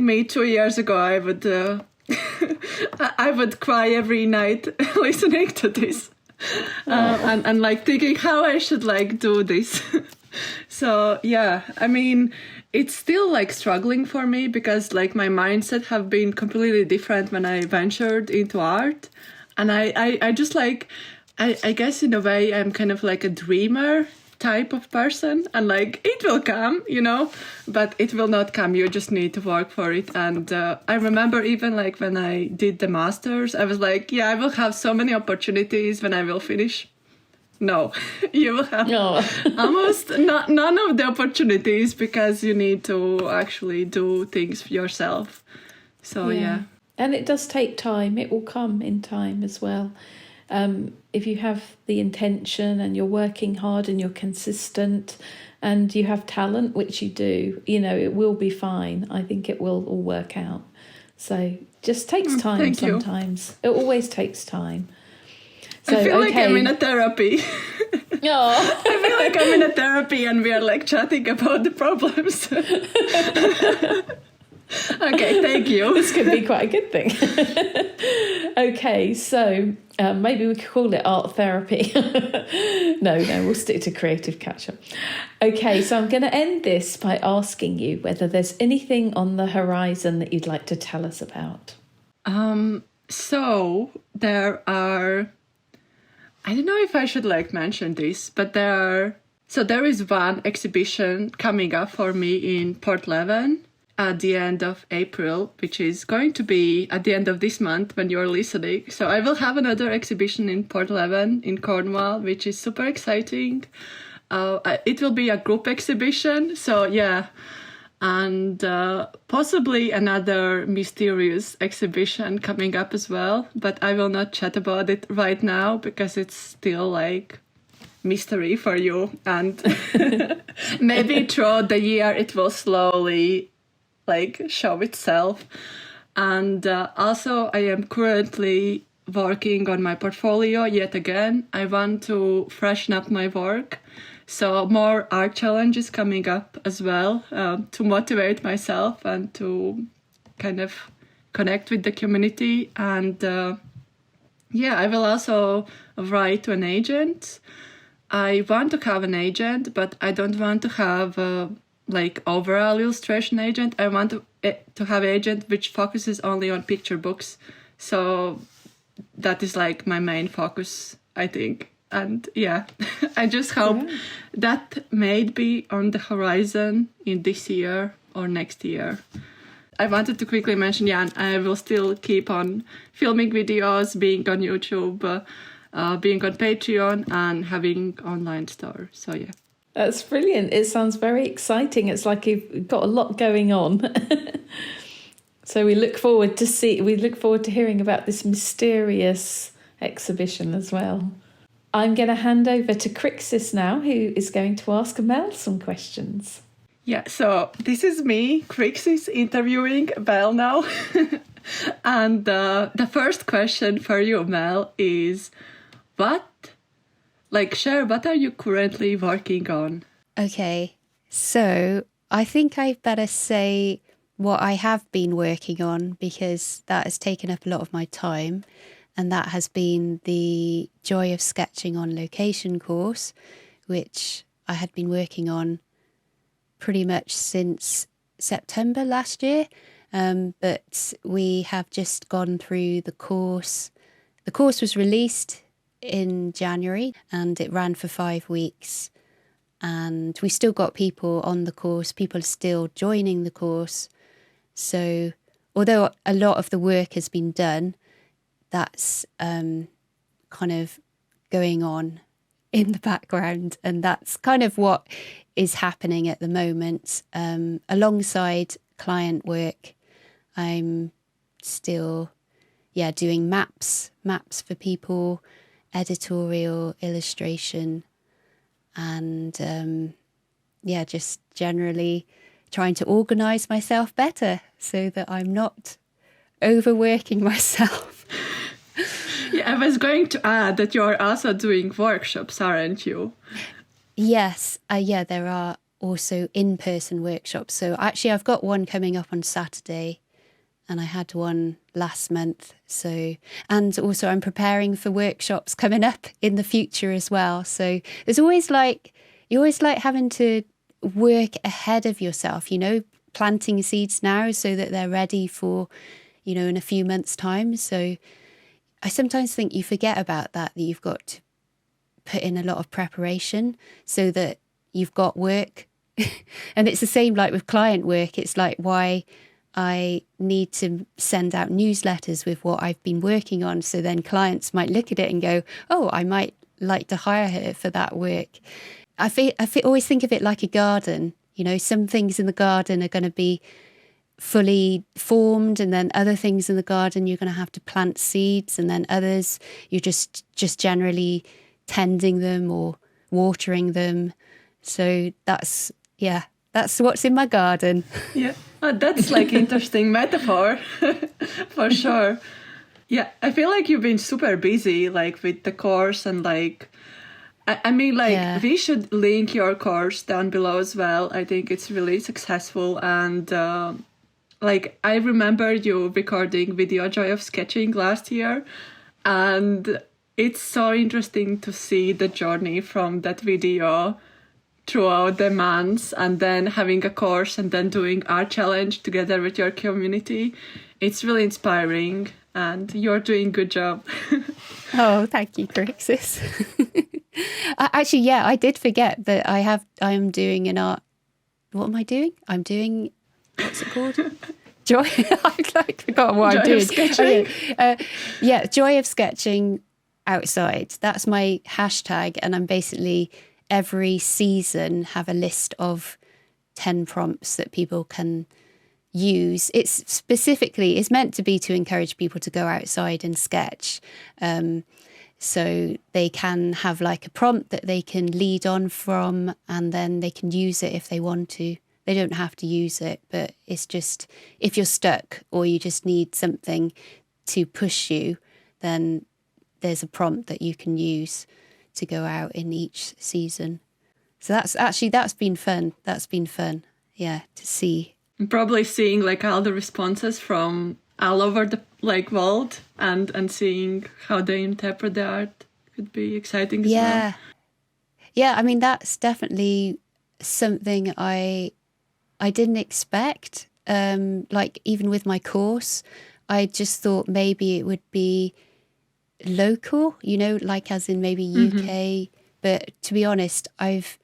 me 2 years ago. I would I would cry every night listening to this, and like thinking how I should like do this. So I mean, it's still like struggling for me because like my mindset have been completely different when I ventured into art, and I just like I guess in a way I'm kind of like a dreamer type of person, and like it will come, but it will not come. You just need to work for it. And I remember even like when I did the masters, I was like, I will have so many opportunities when I will finish. No, you will have almost none of the opportunities because you need to actually do things yourself. So and it does take time. It will come in time as well. If you have the intention and you're working hard and you're consistent and you have talent, which you do, it will be fine. I think it will all work out. So just takes time sometimes. It always takes time. So, I feel like I'm in a therapy. Oh. I feel like I'm in a therapy and we are like chatting about the problems. Okay, thank you. This could be quite a good thing. Okay, so maybe we could call it art therapy. No, we'll stick to creative catch-up. Okay, so I'm going to end this by asking you whether there's anything on the horizon that you'd like to tell us about. So there are... I don't know if I should like mention this, but there is one exhibition coming up for me in Portleven at the end of April, which is going to be at the end of this month when you're listening. So I will have another exhibition in Portleven in Cornwall, which is super exciting. It will be a group exhibition, so yeah. And possibly another mysterious exhibition coming up as well, but I will not chat about it right now because it's still like mystery for you, and maybe throughout the year it will slowly like show itself. And also I am currently working on my portfolio yet again. I want to freshen up my work. So more art challenges coming up as well, to motivate myself and to kind of connect with the community. And I will also write to an agent. I want to have an agent, but I don't want to have like overall illustration agent. I want to have an agent which focuses only on picture books. So that is like my main focus, I think. And yeah, I just hope that may be on the horizon in this year or next year. I wanted to quickly mention, I will still keep on filming videos, being on YouTube, being on Patreon, and having online store. So yeah. That's brilliant. It sounds very exciting. It's like you've got a lot going on. So we look forward to hearing about this mysterious exhibition as well. I'm going to hand over to Prixis now, who is going to ask Mel some questions. Yeah, so this is me, Prixis, interviewing Mel now. And the first question for you, Mel, is what are you currently working on? Okay, so I think I better say what I have been working on, because that has taken up a lot of my time. And that has been the Joy of Sketching on Location course, which I had been working on pretty much since September last year. But we have just gone through the course. The course was released in January and it ran for 5 weeks. And we still got people on the course. People are still joining the course. So although a lot of the work has been done, that's kind of going on in the background, and that's kind of what is happening at the moment. Alongside client work, I'm still doing maps for people, editorial, illustration, and just generally trying to organise myself better so that I'm not overworking myself. Yeah, I was going to add that you're also doing workshops, aren't you? Yes, there are also in-person workshops. So actually I've got one coming up on Saturday and I had one last month. So, and also I'm preparing for workshops coming up in the future as well. So there's always you always like having to work ahead of yourself, planting seeds now so that they're ready for, in a few months' time. So I sometimes think you forget about that you've got to put in a lot of preparation so that you've got work. And it's the same like with client work. It's like why I need to send out newsletters with what I've been working on. So then clients might look at it and go, oh, I might like to hire her for that work. I always think of it like a garden. Some things in the garden are going to be fully formed, and then other things in the garden you're going to have to plant seeds, and then others you're just generally tending them or watering them. So that's what's in my garden. Yeah, that's like interesting metaphor for sure. Yeah, I feel like you've been super busy like with the course, and like we should link your course down below as well. I think it's really successful, and I remember you recording video Joy of Sketching last year, and it's so interesting to see the journey from that video throughout the months, and then having a course and then doing art challenge together with your community. It's really inspiring, and you're doing a good job. Oh, thank you, Prixis. Actually, I did forget that I am doing an art. What am I doing? I'm doing, what's it called? Joy. I've forgotten what I'm doing. Sketching. Oh, yeah, Joy of Sketching outside. That's my hashtag, and I'm basically every season have a list of 10 prompts that people can use. It's meant to be to encourage people to go outside and sketch. So they can have like a prompt that they can lead on from, and then they can use it if they want to. They don't have to use it, but it's just, if you're stuck or you just need something to push you, then there's a prompt that you can use to go out in each season. So that's been fun. Yeah, to see. Probably seeing like all the responses from all over the world and seeing how they interpret the art could be exciting as well. Yeah, I mean, that's definitely something I didn't expect. Like even with my course, I just thought maybe it would be local, like as in maybe UK. But to be honest, I've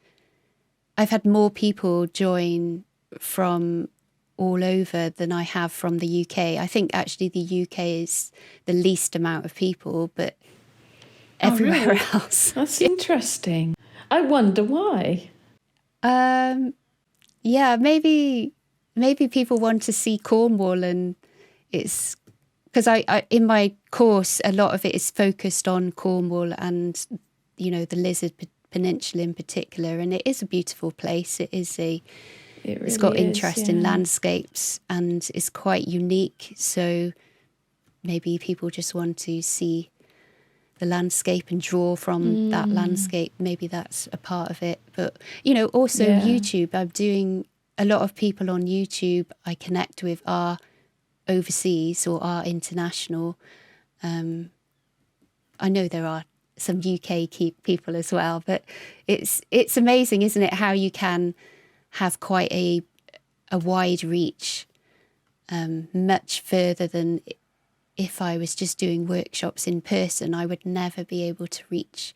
had more people join from all over than I have from the UK. I think actually the UK is the least amount of people, but everywhere really? else. That's interesting. I wonder why. Yeah, maybe people want to see Cornwall, and it's because I in my course a lot of it is focused on Cornwall and the Lizard Peninsula in particular, and it is a beautiful place. It's got interesting landscapes and it's quite unique. So maybe people just want to see the landscape and draw from that landscape. Maybe that's a part of it. But, also YouTube. I'm doing a lot of people on YouTube I connect with are overseas or are international. I know there are some UK people as well, but it's amazing, isn't it, how you can have quite a wide reach, much further than if I was just doing workshops in person. I would never be able to reach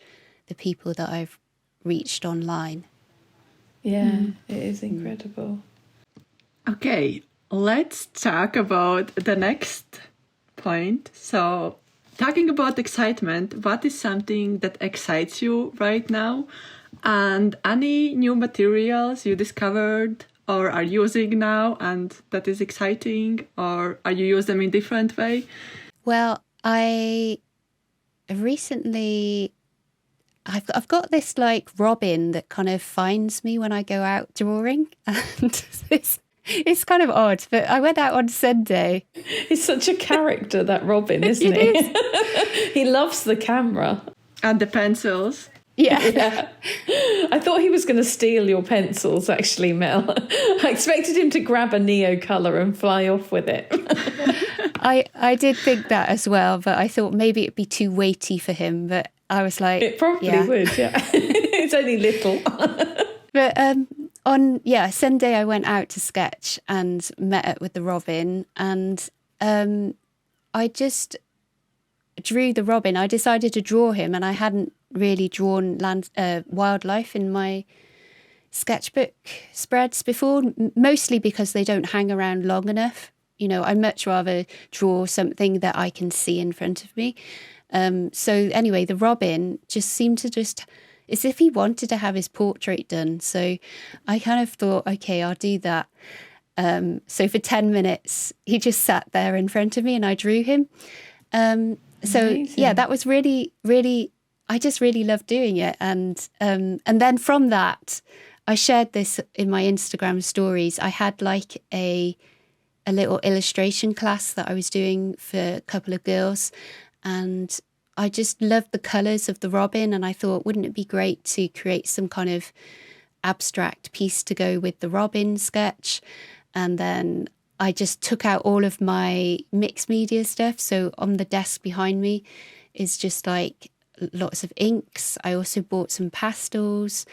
the people that I've reached online. Yeah, it is incredible. Okay, let's talk about the next point. So, talking about excitement, what is something that excites you right now? And any new materials you discovered or are using now and that is exciting, or are you use them in different way? Well, I recently I've got this like robin that kind of finds me when I go out drawing, and it's kind of odd, but I went out on Sunday. He's such a character, that Robin, isn't he? He loves the camera. And the pencils. Yeah. I thought he was going to steal your pencils, actually, Mel. I expected him to grab a Neo colour and fly off with it. I did think that as well, but I thought maybe it'd be too weighty for him. But I was like, it probably would, yeah. It's only little. But on Sunday I went out to sketch and met up with the robin, and I just drew the robin. I decided to draw him, and I hadn't really drawn wildlife in my sketchbook spreads before, mostly because they don't hang around long enough. I'd much rather draw something that I can see in front of me. So anyway, the robin just seemed to as if he wanted to have his portrait done. So I kind of thought, okay, I'll do that. So for 10 minutes, he just sat there in front of me and I drew him. That was really, really, I just really loved doing it. And then from that, I shared this in my Instagram stories. I had like a little illustration class that I was doing for a couple of girls, and I just loved the colours of the robin, and I thought, wouldn't it be great to create some kind of abstract piece to go with the robin sketch? And then I just took out all of my mixed media stuff. So on the desk behind me is just like lots of inks. I also bought some pastels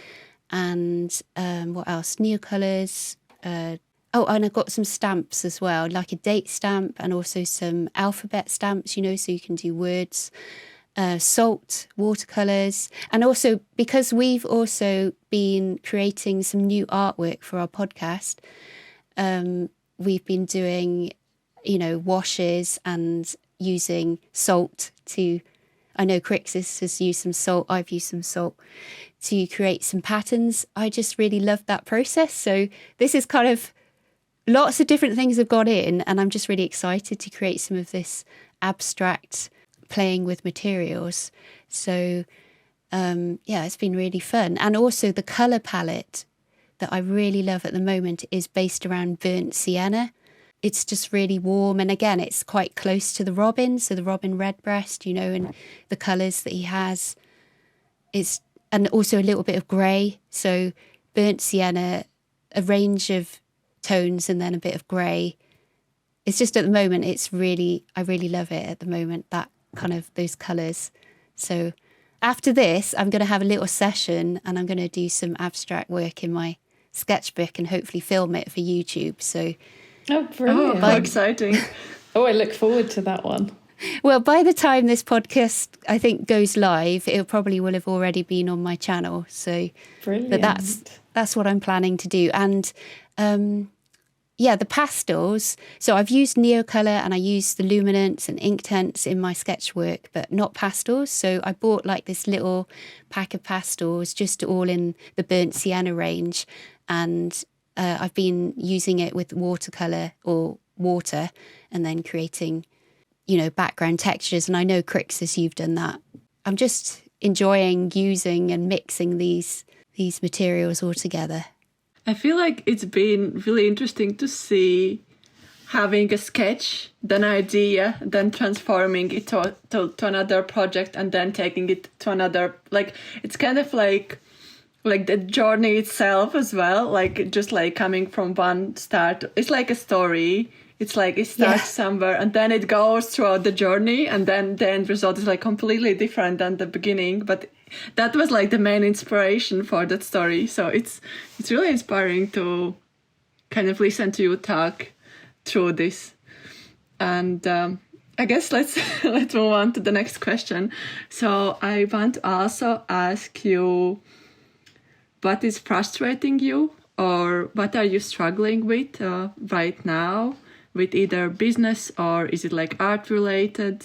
and what else? Neocolours. And I got some stamps as well, like a date stamp and also some alphabet stamps, so you can do words. Salt, watercolours, and also because we've also been creating some new artwork for our podcast, we've been doing, washes and using salt to I know Prixis has used some salt, I've used some salt to create some patterns. I just really love that process. So this is kind of lots of different things have gone in, and I'm just really excited to create some of this abstract playing with materials. So it's been really fun. And also the colour palette that I really love at the moment is based around burnt sienna. It's just really warm. And again, it's quite close to the robin. So the robin redbreast, and the colours that he has. And also a little bit of grey. So burnt sienna, a range of tones and then a bit of grey. It's just at the moment, I really love it at the moment, that kind of those colours. So after this, I'm going to have a little session and I'm going to do some abstract work in my sketchbook and hopefully film it for YouTube. So, brilliant. How exciting. I look forward to that one. Well, by the time this podcast, I think, goes live, it probably will have already been on my channel. So, brilliant. But that's what I'm planning to do. And the pastels. So I've used Neocolor and I used the luminance and Inktense in my sketch work, but not pastels. So I bought like this little pack of pastels, just all in the burnt sienna range. And I've been using it with watercolor or water and then creating, background textures. And I know, Prixis, you've done that. I'm just enjoying using and mixing these materials all together. I feel like it's been really interesting to see having a sketch, then idea, then transforming it to another project and then taking it to another. Like, it's kind of like the journey itself as well, like just like coming from one start. It's like a story. It's like it starts somewhere and then it goes throughout the journey and then the end result is like completely different than the beginning. But that was like the main inspiration for that story. So it's really inspiring to kind of listen to you talk through this. And I guess let's move on to the next question. So I want to also ask you, what is frustrating you or what are you struggling with right now with either business or is it like art related?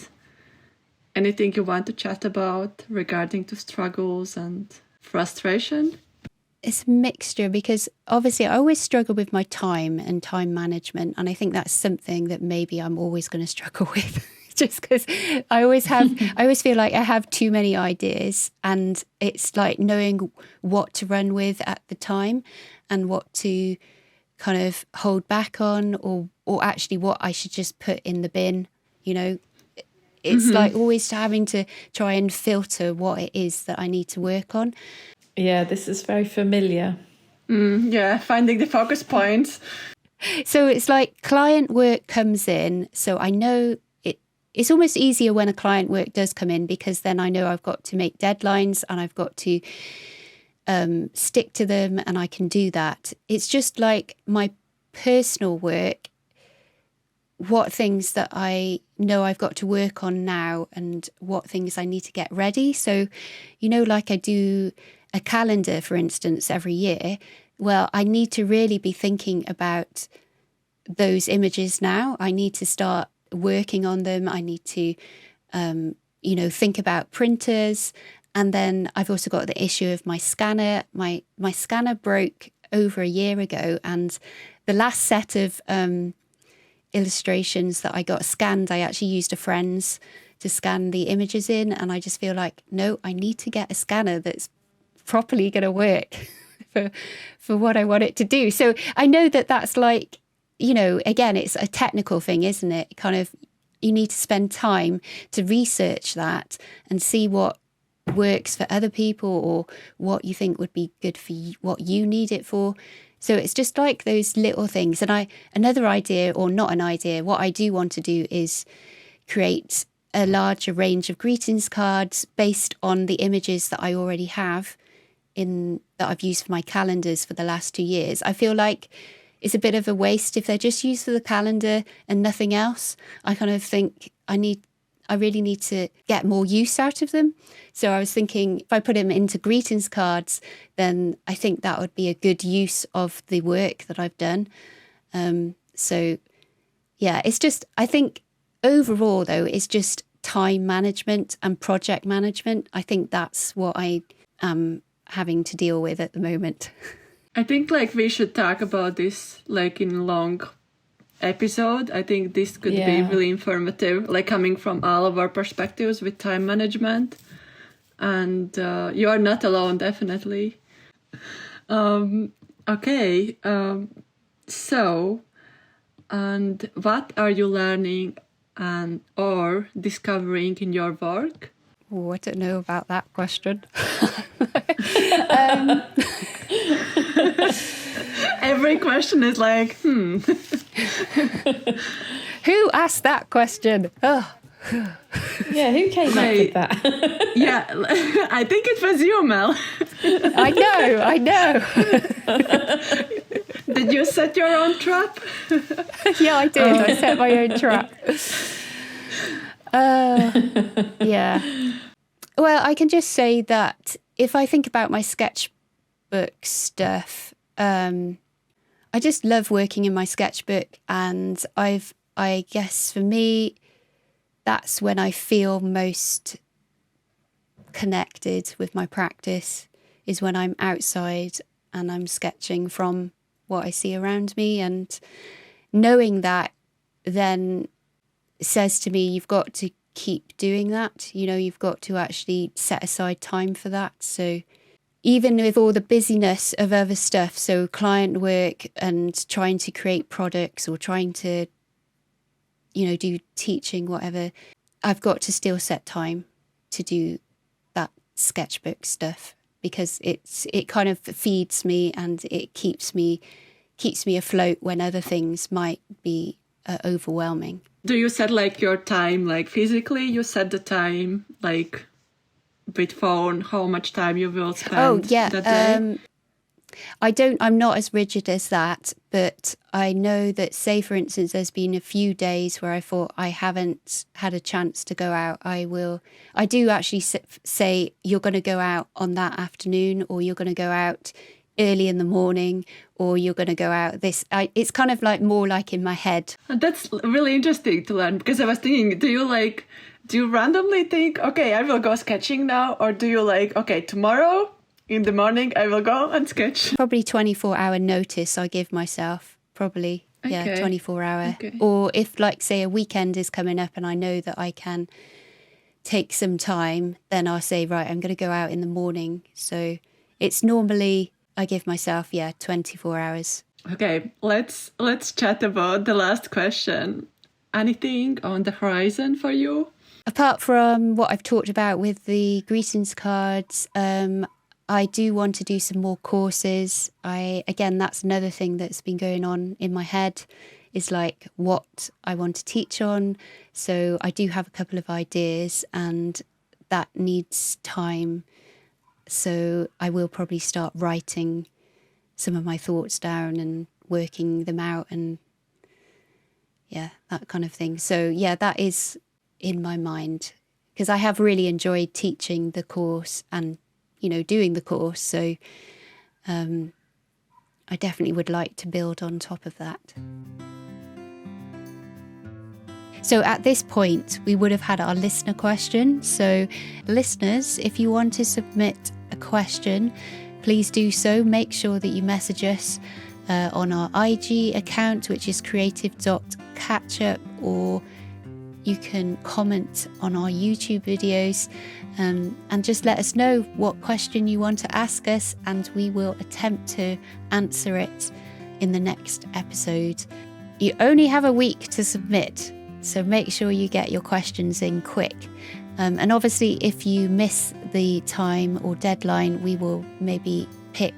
Anything you want to chat about regarding to struggles and frustration? It's a mixture because obviously I always struggle with my time and time management. And I think that's something that maybe I'm always going to struggle with just because I always feel like I have too many ideas and it's like knowing what to run with at the time and what to kind of hold back on or actually what I should just put in the bin, It's like always having to try and filter what it is that I need to work on. Yeah, this is very familiar. Finding the focus points. So it's like client work comes in. So I know it's almost easier when a client work does come in because then I know I've got to make deadlines and I've got to stick to them and I can do that. It's just like my personal work, what things that I know I've got to work on now and what things I need to get ready. So, like I do a calendar, for instance, every year. Well, I need to really be thinking about those images now. I need to start working on them. I need to, think about printers. And then I've also got the issue of my scanner. My scanner broke over a year ago and the last set of illustrations that I got scanned, I actually used a friend's to scan the images in, and I just feel like, no, I need to get a scanner that's properly going to work for what I want it to do. So I know that that's like, again, it's a technical thing, isn't it? Kind of, you need to spend time to research that and see what works for other people or what you think would be good for you, what you need it for. So it's just like those little things. And another idea, or not an idea, what I do want to do is create a larger range of greetings cards based on the images that I already have that I've used for my calendars for the last 2 years. I feel like it's a bit of a waste if they're just used for the calendar and nothing else. I kind of think I really need to get more use out of them. So I was thinking if I put them into greetings cards, then I think that would be a good use of the work that I've done. So yeah, it's just, I think overall though, it's just time management and project management. I think that's what I am having to deal with at the moment. I think like we should talk about this like in a long episode. I think this could be really informative, like coming from all of our perspectives with time management. And you are not alone, definitely. Okay. So, and what are you learning and or discovering in your work? Oh, I don't know about that question. Every question is like, Who asked that question? Oh. Yeah, who came up with that? Yeah, I think it was you, Mel. I know. Did you set your own trap? Yeah, I did. I set my own trap. Yeah. Well, I can just say that if I think about my sketchbook stuff, I just love working in my sketchbook, and I guess for me, that's when I feel most connected with my practice, is when I'm outside and I'm sketching from what I see around me. And knowing that then says to me, you've got to keep doing that. You know, you've got to actually set aside time for that. So even with all the busyness of other stuff, so client work and trying to create products or trying to, you know, do teaching, whatever, I've got to still set time to do that sketchbook stuff, because it kind of feeds me and it keeps me afloat when other things might be overwhelming. Do you set like your time, like physically you set the time, like with phone, how much time you will spend that day? I'm not as rigid as that, but I know that, say, for instance, there's been a few days where I thought I haven't had a chance to go out. I do actually say you're going to go out on that afternoon, or you're going to go out early in the morning, or you're going to go out it's kind of like more like in my head. That's really interesting to learn, because I was thinking, do you randomly think, okay, I will go sketching now, or do you like, okay, tomorrow in the morning I will go and sketch? Probably 24-hour notice I give myself, probably. Okay. Yeah, 24-hour. Okay. Or if, like, say, a weekend is coming up and I know that I can take some time, then I'll say, right, I'm going to go out in the morning. So it's normally, I give myself, 24 hours. Okay, let's chat about the last question. Anything on the horizon for you? Apart from what I've talked about with the greetings cards, I do want to do some more courses. Again, that's another thing that's been going on in my head, is like what I want to teach on. So I do have a couple of ideas, and that needs time. So I will probably start writing some of my thoughts down and working them out, and that kind of thing. So that is in my mind, because I have really enjoyed teaching the course and, you know, doing the course. So I definitely would like to build on top of that. So at this point, we would have had our listener question. So listeners, if you want to submit a question, please do so. Make sure that you message us on our IG account, which is creative.catchup, or you can comment on our YouTube videos, and just let us know what question you want to ask us, and we will attempt to answer it in the next episode. You only have a week to submit, so make sure you get your questions in quick. And obviously, if you miss the time or deadline, we will maybe pick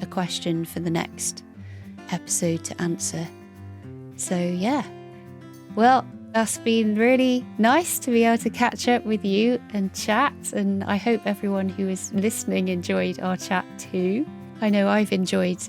a question for the next episode to answer. So well, that's been really nice to be able to catch up with you and chat, and I hope everyone who is listening enjoyed our chat too. I know I've enjoyed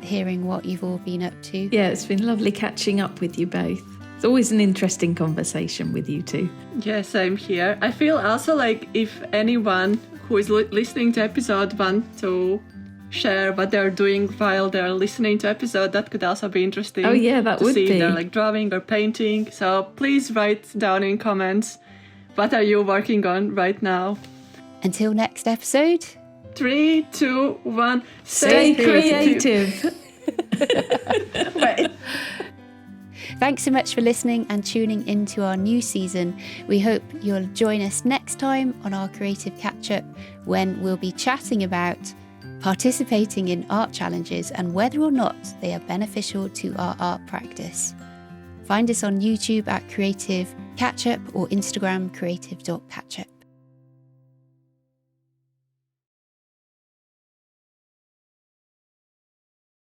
hearing what you've all been up to. Yeah, it's been lovely catching up with you both. It's always an interesting conversation with you two. Yeah, same here. I feel also like if anyone who is listening to episode want to share what they're doing while they're listening to episode, that could also be interesting. Oh yeah, that to would see be. if they're like drawing or painting. So please write down in comments What are you working on right now? Until next episode, 3, 2, 1. Stay creative. Wait. thanks so much for listening and tuning into our new season. We hope you'll join us next time on our Creative Catch-Up, when we'll be chatting about participating in art challenges and whether or not they are beneficial to our art practice. Find us on YouTube at Creative Catch-Up or Instagram creative.catchup.